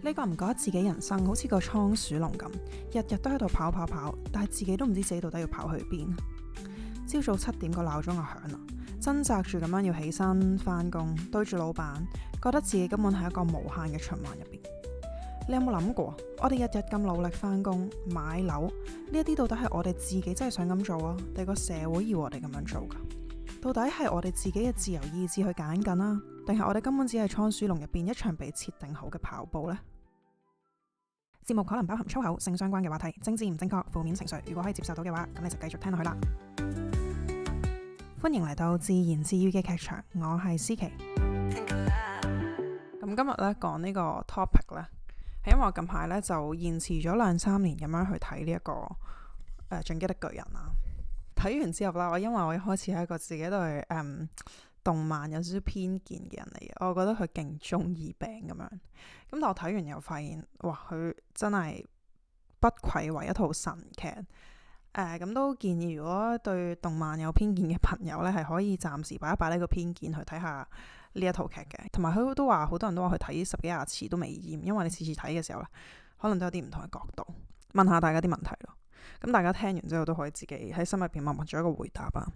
呢個唔覺得自己人生好似個倉鼠籠咁，日日都喺度跑，但係自己都唔知自己到底要跑去邊。朝早7點個鬧鐘就響啦，掙扎住咁樣要起身返工，對住老闆，覺得自己根本係一個無限嘅循環入邊。你有冇諗過，我哋日日咁努力返工買樓呢一啲，到底係我哋自己真係想咁做啊，定係個社會要我哋咁樣做噶？到底係我哋自己嘅自由意志去揀緊啊，定係我哋根本只係倉鼠籠入邊一場被設定好嘅跑步呢？節目可能包含粗口、性相關嘅話題、政治唔正確、負面情緒。如果可以接受到嘅話，咁你就繼續聽落去啦。歡迎嚟到自言自語嘅劇場，我係思琪。咁今日咧講呢個 topic 咧，係因為我近排咧就延遲咗2-3年咁樣去睇呢一個進擊的巨人啊。睇完之後啦，因為我一開始係一個自己對動漫有少少偏見嘅人嚟嘅，我覺得佢勁中二病咁樣。咁但我睇完又發現，哇，佢真係不愧為一套神劇。咁都建議如果對動漫有偏見嘅朋友呢，係可以暫時擺一擺呢個偏見去睇下呢一套劇嘅。同埋佢都話，好多人都話佢睇10幾20次都未厭，因為你次次睇嘅時候呢，可能都有啲唔同嘅角度，問下大家啲問題咯。咁大家聽完之後都可以自己喺心入邊默默做一個回答啊。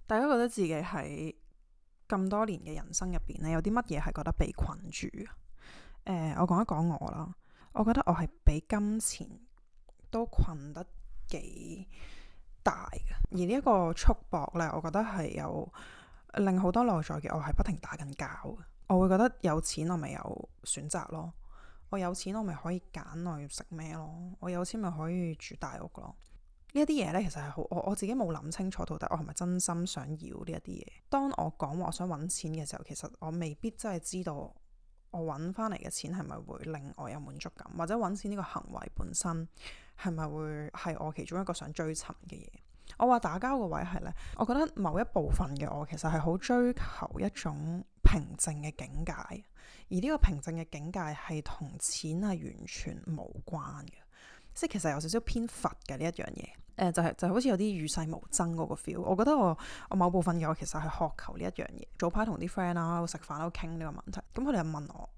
大家覺得自己喺咁多年嘅人生入邊呢，有啲乜嘢係覺得被困住？我講一講我啦。我覺得我係俾金錢都困得幾大嘅，而呢一個束縛呢，我覺得係有令好多內在嘅我係不停打緊交嘅。我會覺得有錢我咪有選擇咯，我有錢我咪可以揀我要食咩咯，我有錢咪可以住大屋咯。呢一啲嘢呢，其實係好我自己冇諗清楚到底我係咪真心想要呢一啲嘢。當我講話我想揾錢嘅時候，其實我未必真係知道我揾翻嚟嘅錢係咪會令我有滿足感，或者揾錢呢個行為本身係咪會係我其中一個想追尋嘅嘢。我話打交個位係呢，我覺得某一部分嘅我其實係好追求一種平靜嘅境界，而呢個平靜嘅境界係同錢係完全無關嘅。即係其實有少少偏佛嘅呢一樣嘢，就好似有啲與世無爭嗰個 feel。我覺得我某部分嘅我其實係渴求呢一樣嘢。早排同啲 friend 啦食飯都傾呢個問題，咁佢哋又問我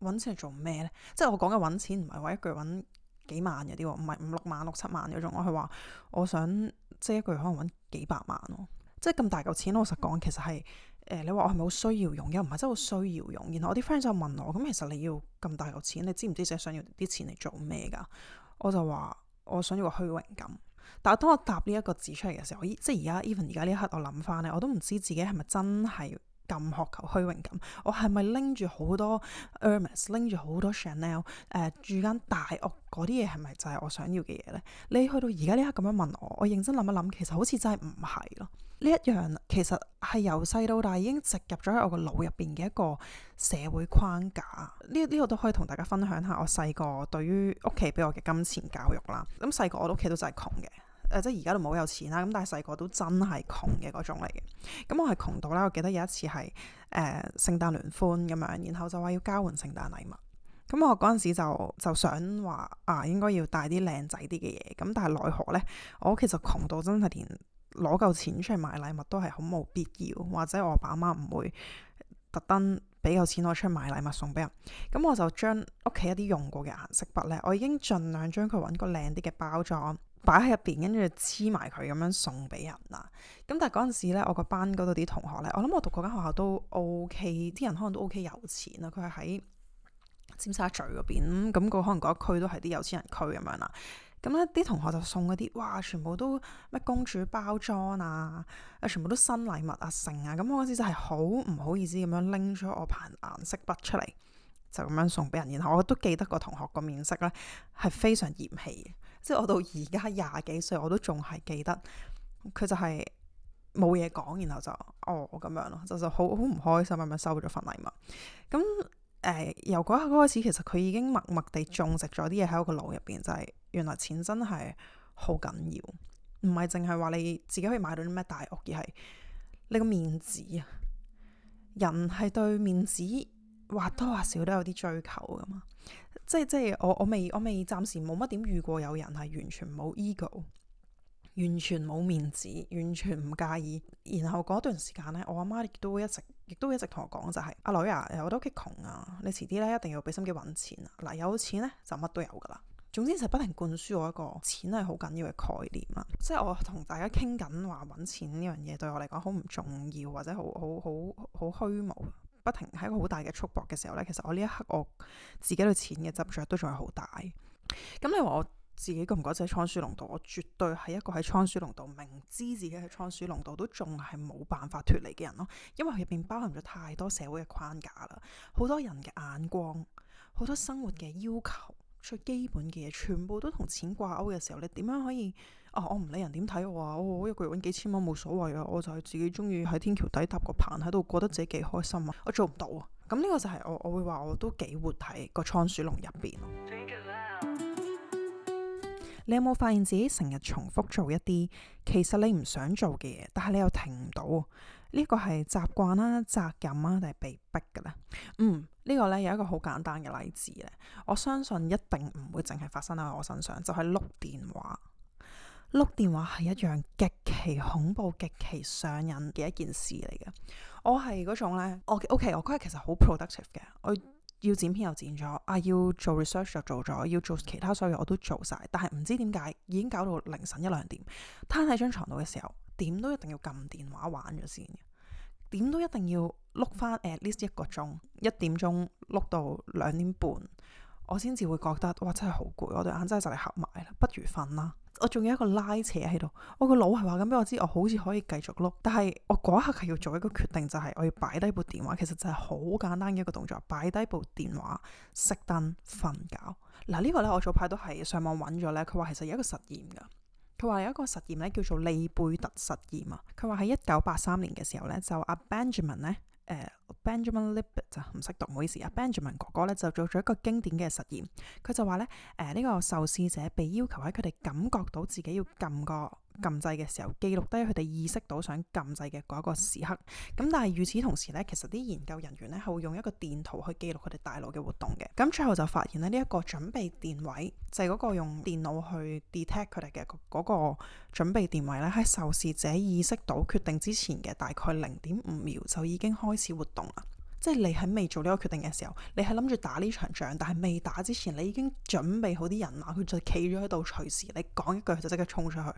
揾錢係做咩呢？即係我講嘅揾錢唔係話一個月揾幾萬嗰啲，唔係5-6萬、6-7萬嗰種。我係話我想即係一個月可能揾幾百萬咯。即係咁大嚿錢，老實講其實係你話我係咪好需要用？又唔係真係好需要用。然後我啲 friend 就問我，咁其實你要咁大嚿錢，你知唔知自己想要啲錢嚟做咩㗎？我就話我想要個虛榮感，但係當我答呢一個字出嚟嘅時候，即係而家呢一刻我諗翻咧，我都唔知自己係咪真係咁渴求虛榮感。我係咪拎住好多 Hermes， 拎住好多 Chanel， 住間大屋嗰啲嘢係咪就係我想要嘅嘢呢？你去到而家呢刻咁樣問我，我認真諗一諗，其實好似真係唔係咯。呢一樣其實係由細到大已經植入咗喺我個腦入邊嘅一個社會框架。呢個都可以同大家分享下我細個對於屋企俾我嘅金錢教育啦。咁細個我屋企都真係窮嘅，即係而家都冇有錢啦。咁但係細個都真係窮嘅嗰種嚟嘅。咁我係窮到啦，我記得有一次係聖誕聯歡咁樣，然後就話要交換聖誕禮物。咁我嗰陣時就想話應該要帶啲靚仔啲嘅嘢。咁但係奈何呢，我屋企就窮到真係連攞夠錢出去買禮物都係好冇必要，或者我爸媽唔會特登俾夠錢我出去買禮物送俾人。咁我就將屋企一啲用過嘅顏色筆呢，我已經盡量將佢揾個靚啲嘅包裝擺喺入邊，跟住黐埋佢咁樣送俾人啦。咁但係嗰陣時呢，我個班嗰度啲同學呢，我諗我讀嗰間學校都 OK，啲人可能都 OK 有錢啊。佢係喺尖沙咀嗰邊，咁可能嗰一區都係啲有錢人區咁樣啦。咁咧啲同學就送嗰啲，哇，全部都咩公主包裝啊，全部都新禮物啊剩啊。咁我嗰時就係好唔好意思咁樣拎咗我盤顏色筆出嚟，就咁樣送俾人。然後我都記得個同學個面色咧係非常嫌棄嘅，即係我到而家20幾歲，我都仲係記得佢就係冇嘢講，然後就咁樣咯，就好唔開心咁樣收咗份禮物。咁由嗰刻開始，其實佢已經默默地種植咗啲嘢喺我個腦入邊，就係原來錢真係好緊要，唔係淨係話你自己可以買到啲咩大屋，而係你個面子啊！人係對面子或多或少都有啲追求噶嘛。即係我未暫時冇乜點遇過有人係完全冇 ego，完全冇面子，完全唔介意。然後嗰段時間呢，我阿媽亦都一直同我講就係、阿女啊，我哋屋企窮啊，你遲啲呢一定要俾心機揾錢啊。嗱，有錢呢就乜都有噶啦。總之就不停灌輸我一個錢係好緊要嘅概念啦。即係我同大家傾緊話揾錢呢樣嘢對我嚟講好唔重要，或者好虛無，不停係一個好大嘅束縛嘅時候呢，其實我呢一刻我自己對錢嘅執着都仲係好大。咁你話我自己覺唔覺得自己倉鼠籠度？我絕對係一個喺倉鼠籠度明知自己喺倉鼠籠度都仲係冇辦法脫離嘅人咯。因為佢入邊包含咗太多社會嘅框架啦，好多人嘅眼光，好多生活嘅要求，最基本嘅嘢全部都同錢掛鈎嘅時候，你點樣可以我唔理人點睇我啊？我一個月揾幾千蚊冇所謂啊！我就係自己中意喺天橋底搭個棚喺度，覺得自己幾開心啊！我做唔到啊！咁呢個就係我會話我都幾活喺個倉鼠籠入邊。你有冇發現自己成日重複做一啲其實你唔想做嘅嘢，但係你又停唔到？呢個係習慣啦、責任啊，定係被逼嘅咧？呢個呢有一個好簡單嘅例子咧，我相信一定唔會淨係發生喺我身上，就係碌電話。碌電話係一樣極其恐怖、極其上癮嘅一件事嚟嘅。我係嗰種呢，我嗰日其實好 productive 嘅，我要剪片又剪咗，要做 research 就做咗，要做其他所有我都做晒，但係唔知點解已經搞到凌晨1-2點，攤喺張床度嘅時候，點都一定要撳電話玩咗先，點都一定要碌翻 at least 1個鐘，1點鐘碌到2點半，我先至會覺得哇真係好攰，我對眼真係就嚟合埋啦，不如瞓啦。我仲有一個拉扯喺度，我個腦係話咁俾我知，我好似可以繼續碌，但係我嗰一刻係要做一個決定，就係我要擺低部電話。其實就係好簡單嘅一個動作，擺低部電話，熄燈，瞓覺。嗱，呢個呢，我早排都係上網揾咗呢，佢話其實有一個實驗噶，佢話有一個實驗呢叫做利貝特實驗啊。佢話喺1983年嘅時候呢，就阿 Benjamin 呢。Benjamin Libet 唔識讀，唔好意思啊。Benjamin 哥哥咧就做咗一個經典嘅實驗，佢就話咧呢個受試者被要求喺佢哋感覺到自己要撳個撳掣嘅時候，記錄低佢哋意識到想撳掣嘅嗰一個時刻。咁但係與此同時咧，其實啲研究人員咧係會用一個電圖去記錄佢哋大腦嘅活動嘅。咁最後就發現咧，呢一個準備電位就係嗰個用電腦去 detect 佢哋嘅嗰個準備電位咧，喺受試者意識到決定之前嘅大概0.5秒就已經開始活動啦。即係你喺未做呢個決定嘅時候，你係諗住打呢場仗，但係未打之前，你已經準備好啲人馬，佢就企咗喺度，隨時你講一句就即刻衝出去。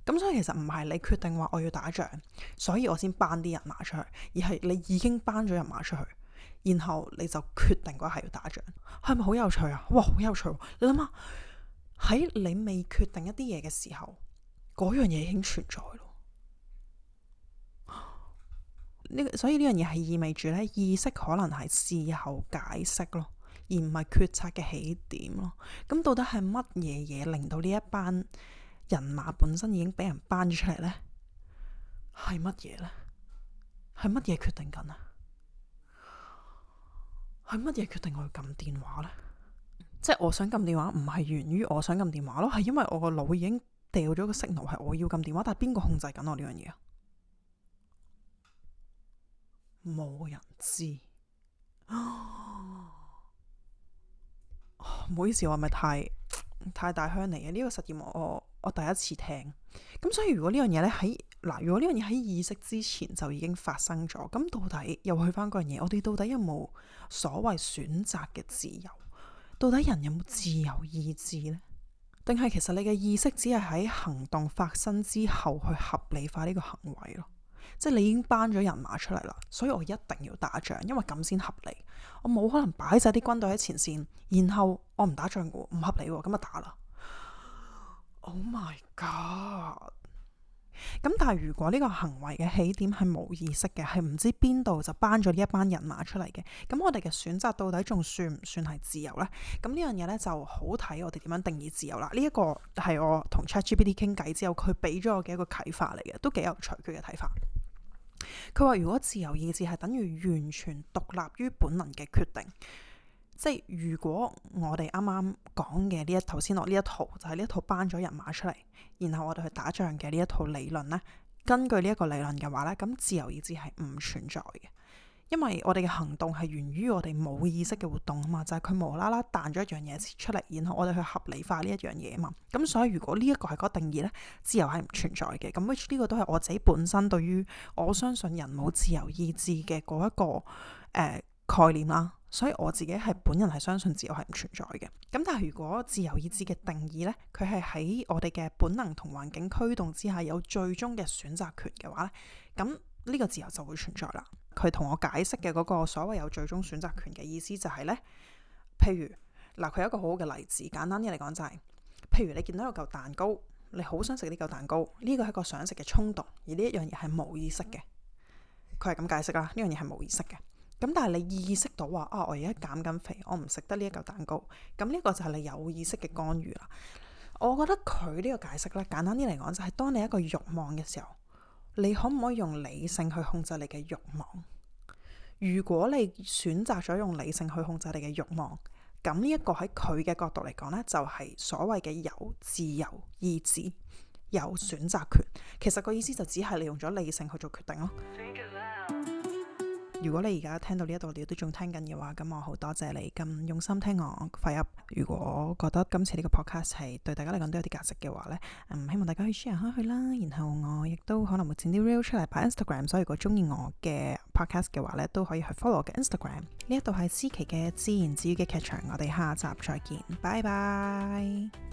咁所以其實唔係你決定話我要打仗，所以我先班啲人馬出去，而係你已經班咗人馬出去，然後你就決定嗰係要打仗，係咪好有趣啊？哇，好有趣！你諗下，喺你未決定一啲嘢嘅時候，嗰樣嘢已經存在咯。所以呢樣嘢係意味住咧，意識可能係事後解釋咯，而唔係決策嘅起點咯。咁到底係乜嘢嘢令到呢一班人馬本身已經俾人班咗出嚟呢？係乜嘢呢？係乜嘢決定緊啊？係乜嘢決定我要撳電話呢？即係我想撳電話，唔係源於我想撳電話咯，係因為我個腦已經掉咗個信號係我要撳電話，但係邊個控制緊我呢樣嘢啊？冇人知。唔好意思，我係咪太大鄉嚟嘅？呢個實驗我第一次聽。咁所以如果呢樣嘢咧如果呢樣嘢喺意識之前就已經發生咗，咁到底又去翻嗰樣嘢，我哋到底有冇所謂選擇嘅自由？到底人有冇自由意志呢？定係其實你嘅意識只係喺行動發生之後去合理化呢個行為咯？即係你已經班咗人馬出嚟啦，所以我一定要打仗，因為咁先合理。我冇可能擺晒啲軍隊喺前線，然後我唔打仗嘅，唔合理喎，咁就打啦。Oh my god！ 咁但係如果呢個行為嘅起點係冇意識嘅，係唔知邊度就班咗呢一班人馬出嚟嘅，咁我哋嘅選擇到底仲算唔算係自由呢？咁呢樣嘢呢，就好睇我哋點樣定義自由啦。呢一個係我同 ChatGPT 傾偈之後，佢俾咗我嘅一個啟發嚟嘅，都幾有趣佢嘅睇法。佢話如果自由意志係等於完全獨立於本能嘅決定，即係如果我哋啱啱講嘅呢一頭先落呢一套就係呢一套班咗人馬出嚟，然後我哋去打仗嘅呢一套理論呢，根據呢一個理論嘅話呢，咁自由意志係唔存在嘅，因為我哋嘅行動係源於我哋冇意識嘅活動啊嘛，就係佢無啦啦彈咗一樣嘢出嚟，然後我哋去合理化呢一樣嘢啊嘛。咁所以如果呢一個係嗰個定義呢，自由係唔存在嘅。咁 which 呢個都係我自己本身對於我相信人冇自由意志嘅嗰一個概念啦。所以我自己係本人係相信自由係唔存在嘅。咁但係如果自由意志嘅定義呢，佢係喺我哋嘅本能同環境驅動之下有最終嘅選擇權嘅話呢，咁呢個自由就會存在啦。佢同我解釋嘅嗰個所謂有最終選擇權嘅意思就係呢：譬如嗱，佢有一個好好嘅例子，簡單啲嚟講就係，譬如你見到有嚿蛋糕，你好想食呢嚿蛋糕，呢個係一個想食嘅衝動，而呢一樣嘢係冇意識嘅。佢係咁解釋啦，呢樣嘢係冇意識嘅。咁但係你意識到話我而家減緊肥，我唔食得呢一嚿蛋糕，咁呢個就係你有意識嘅干預啦。我覺得佢呢個解釋咧，簡單啲嚟講就係，當你一個慾望嘅時候，你可唔可以用理性去控制你嘅慾望？如果你選擇咗用理性去控制你嘅慾望，咁呢一個喺佢嘅角度嚟講呢，就係所謂嘅有自由意志、有選擇權。其實個意思就只係你用咗理性去做決定咯。如果你而家聽到呢一度你都仲聽緊嘅話，咁我好多謝你咁用心聽我廢噏。如果覺得今次呢個 podcast 係對大家嚟講都有啲價值嘅話呢，希望大家可以 share 開去啦。然後我亦都可能會剪啲 reel 出嚟擺 Instagram， 所以如果中意我嘅 podcast 嘅話呢，都可以去 follow 我嘅 Instagram。呢一度係思琪嘅自言自語嘅劇場，我哋下集再見，拜拜。